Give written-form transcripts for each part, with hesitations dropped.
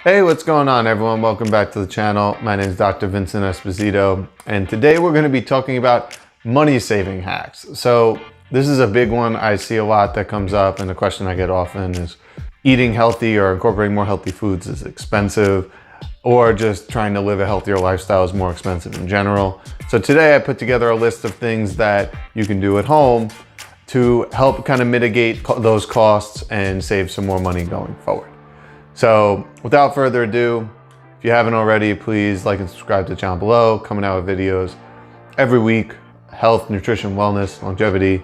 Hey, what's going on everyone? Welcome back to the channel. My name is Dr. Vincent Esposito, and today we're going to be talking about money saving hacks. So this is a big one. I see a lot that comes up, and the question I get often is eating healthy or incorporating more healthy foods is expensive, or just trying to live a healthier lifestyle is more expensive in general. So today I put together a list of things that you can do at home to help kind of mitigate those costs and save some more money going forward. So without further ado, if you haven't already, please like and subscribe to the channel below. Coming out with videos every week: health, nutrition, wellness, longevity,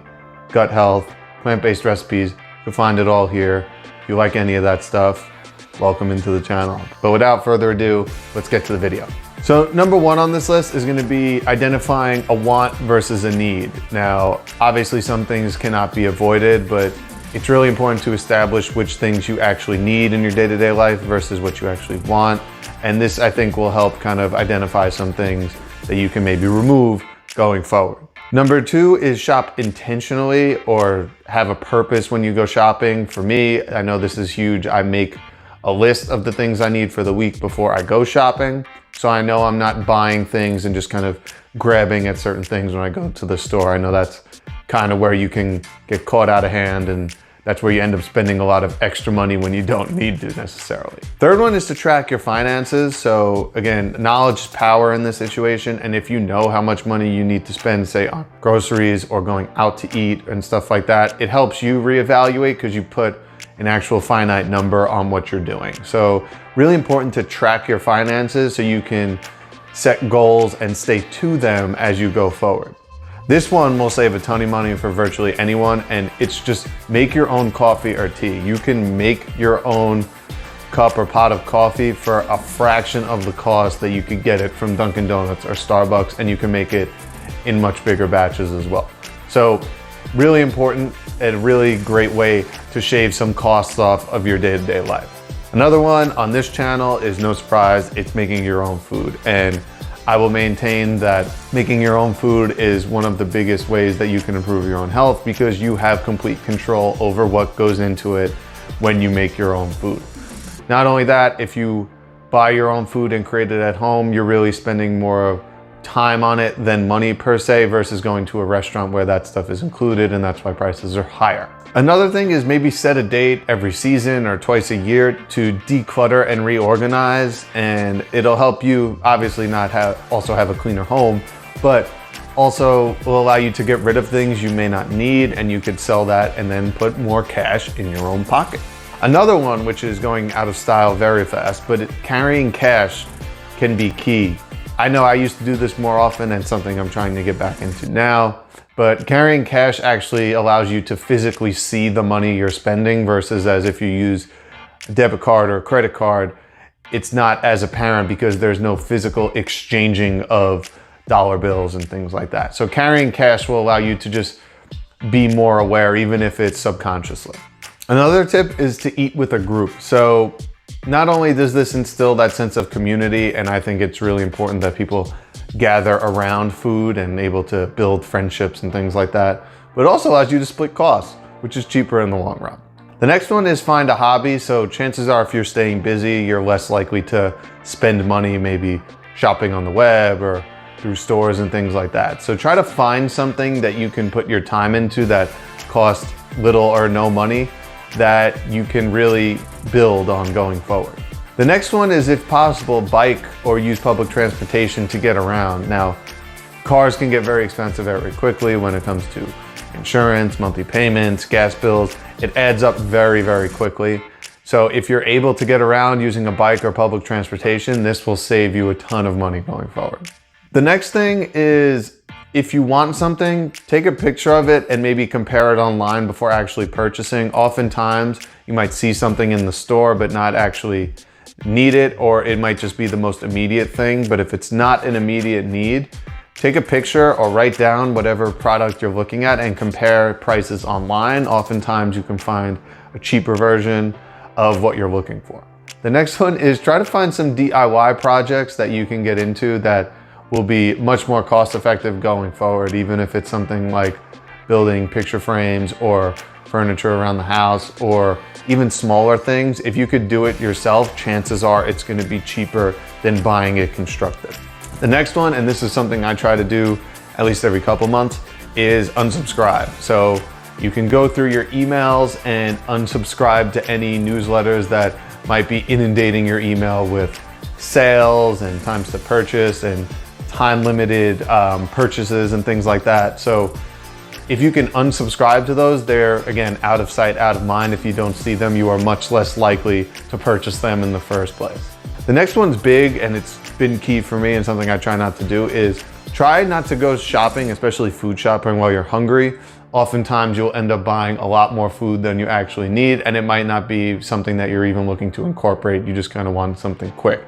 gut health, plant-based recipes. You'll find it all here. If you like any of that stuff, welcome into the channel. But without further ado, let's get to the video. So number one on this list is going to be identifying a want versus a need. Now, obviously some things cannot be avoided, but it's really important to establish which things you actually need in your day-to-day life versus what you actually want. And this, I think, will help kind of identify some things that you can maybe remove going forward. Number two is shop intentionally, or have a purpose when you go shopping. For me, I know this is huge. I make a list of the things I need for the week before I go shopping. So I know I'm not buying things and just kind of grabbing at certain things when I go to the store. I know that's kind of where you can get caught out of hand, and that's where you end up spending a lot of extra money when you don't need to necessarily. Third one is to track your finances. So again, knowledge is power in this situation. And if you know how much money you need to spend, say on groceries or going out to eat and stuff like that, it helps you reevaluate because you put an actual finite number on what you're doing. So really important to track your finances so you can set goals and stay to them as you go forward. This one will save a ton of money for virtually anyone, and it's just make your own coffee or tea. You can make your own cup or pot of coffee for a fraction of the cost that you could get it from Dunkin' Donuts or Starbucks, and you can make it in much bigger batches as well. So really important and really great way to shave some costs off of your day-to-day life. Another one on this channel is, no surprise, it's making your own food. And I will maintain that making your own food is one of the biggest ways that you can improve your own health, because you have complete control over what goes into it when you make your own food. Not only that, if you buy your own food and create it at home, you're really spending more time on it than money per se, versus going to a restaurant where that stuff is included, and that's why prices are higher. Another thing is maybe set a date every season or twice a year to declutter and reorganize, and it'll help you obviously also have a cleaner home, but also will allow you to get rid of things you may not need, and you could sell that and then put more cash in your own pocket. Another one, which is going out of style very fast, but carrying cash can be key. I know I used to do this more often, and something I'm trying to get back into now. But carrying cash actually allows you to physically see the money you're spending, versus as if you use a debit card or a credit card, it's not as apparent because there's no physical exchanging of dollar bills and things like that. So carrying cash will allow you to just be more aware, even if it's subconsciously. Another tip is to eat with a group. So not only does this instill that sense of community, and I think it's really important that people gather around food and able to build friendships and things like that, but it also allows you to split costs, which is cheaper in the long run. The next one is find a hobby. So chances are, if you're staying busy, you're less likely to spend money maybe shopping on the web or through stores and things like that. So try to find something that you can put your time into that costs little or no money, that you can really build on going forward. The next one is, if possible, bike or use public transportation to get around. Now, cars can get very expensive very quickly when it comes to insurance, monthly payments, gas bills. It adds up very, very quickly. So if you're able to get around using a bike or public transportation, this will save you a ton of money going forward. The next thing is, if you want something, take a picture of it and maybe compare it online before actually purchasing. Oftentimes, you might see something in the store but not actually need it, or it might just be the most immediate thing. But if it's not an immediate need, take a picture or write down whatever product you're looking at and compare prices online. Oftentimes you can find a cheaper version of what you're looking for. The next one is try to find some DIY projects that you can get into that will be much more cost effective going forward, even if it's something like building picture frames or furniture around the house, or even smaller things. If you could do it yourself, chances are it's going to be cheaper than buying it constructed. The next one, and this is something I try to do at least every couple months, is unsubscribe. So you can go through your emails and unsubscribe to any newsletters that might be inundating your email with sales and times to purchase and time limited purchases and things like that. So if you can unsubscribe to those, they're, again, out of sight, out of mind. If you don't see them, you are much less likely to purchase them in the first place. The next one's big, and it's been key for me and something I try not to do, is try not to go shopping, especially food shopping, while you're hungry. Oftentimes you'll end up buying a lot more food than you actually need, and it might not be something that you're even looking to incorporate. You just kind of want something quick.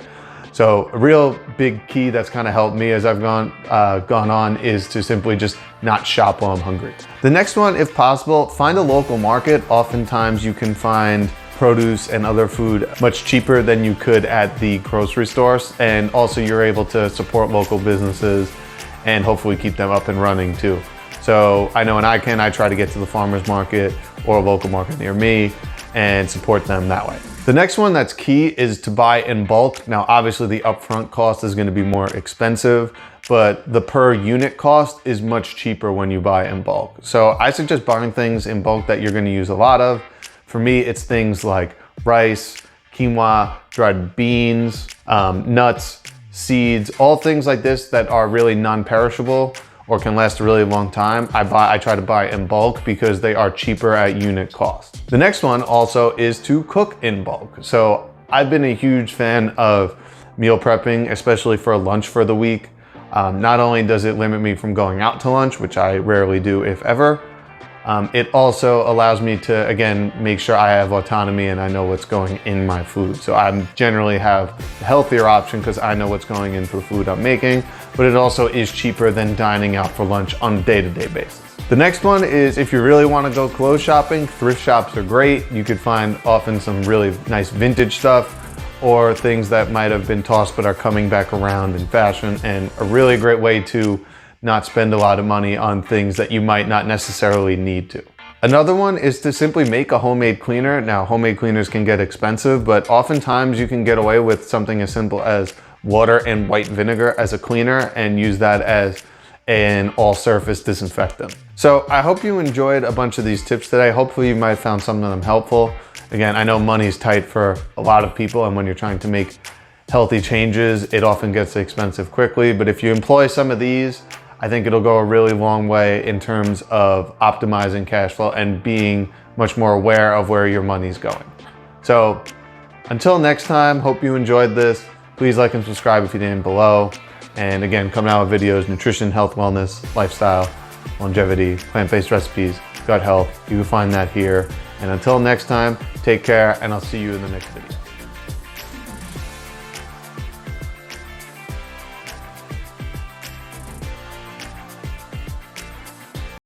So a real big key that's kind of helped me as I've gone on is to simply just not shop while I'm hungry. The next one, if possible, find a local market. Oftentimes you can find produce and other food much cheaper than you could at the grocery stores. And also you're able to support local businesses and hopefully keep them up and running too. So I know when I try to get to the farmer's market or a local market near me and support them that way. The next one that's key is to buy in bulk. Now, obviously the upfront cost is going to be more expensive, but the per unit cost is much cheaper when you buy in bulk. So I suggest buying things in bulk that you're going to use a lot of. For me, it's things like rice, quinoa, dried beans, nuts, seeds, all things like this that are really non-perishable or can last a really long time. I try to buy in bulk because they are cheaper at unit cost. The next one also is to cook in bulk. So I've been a huge fan of meal prepping, especially for lunch for the week. Not only does it limit me from going out to lunch, which I rarely do if ever, it also allows me to, again, make sure I have autonomy and I know what's going in my food. So I generally have the healthier option because I know what's going into the food I'm making, but it also is cheaper than dining out for lunch on a day-to-day basis. The next one is if you really want to go clothes shopping, thrift shops are great. You could find often some really nice vintage stuff or things that might have been tossed but are coming back around in fashion, and a really great way to not spend a lot of money on things that you might not necessarily need to. Another one is to simply make a homemade cleaner. Now, homemade cleaners can get expensive, but oftentimes you can get away with something as simple as water and white vinegar as a cleaner and use that as an all-surface disinfectant. So I hope you enjoyed a bunch of these tips today. Hopefully you might have found some of them helpful. Again, I know money's tight for a lot of people, and when you're trying to make healthy changes, it often gets expensive quickly. But if you employ some of these, I think it'll go a really long way in terms of optimizing cash flow and being much more aware of where your money's going. So until next time, hope you enjoyed this. Please like and subscribe if you didn't below. And again, coming out with videos, nutrition, health, wellness, lifestyle, longevity, plant-based recipes, gut health. You can find that here. And until next time, take care, and I'll see you in the next video.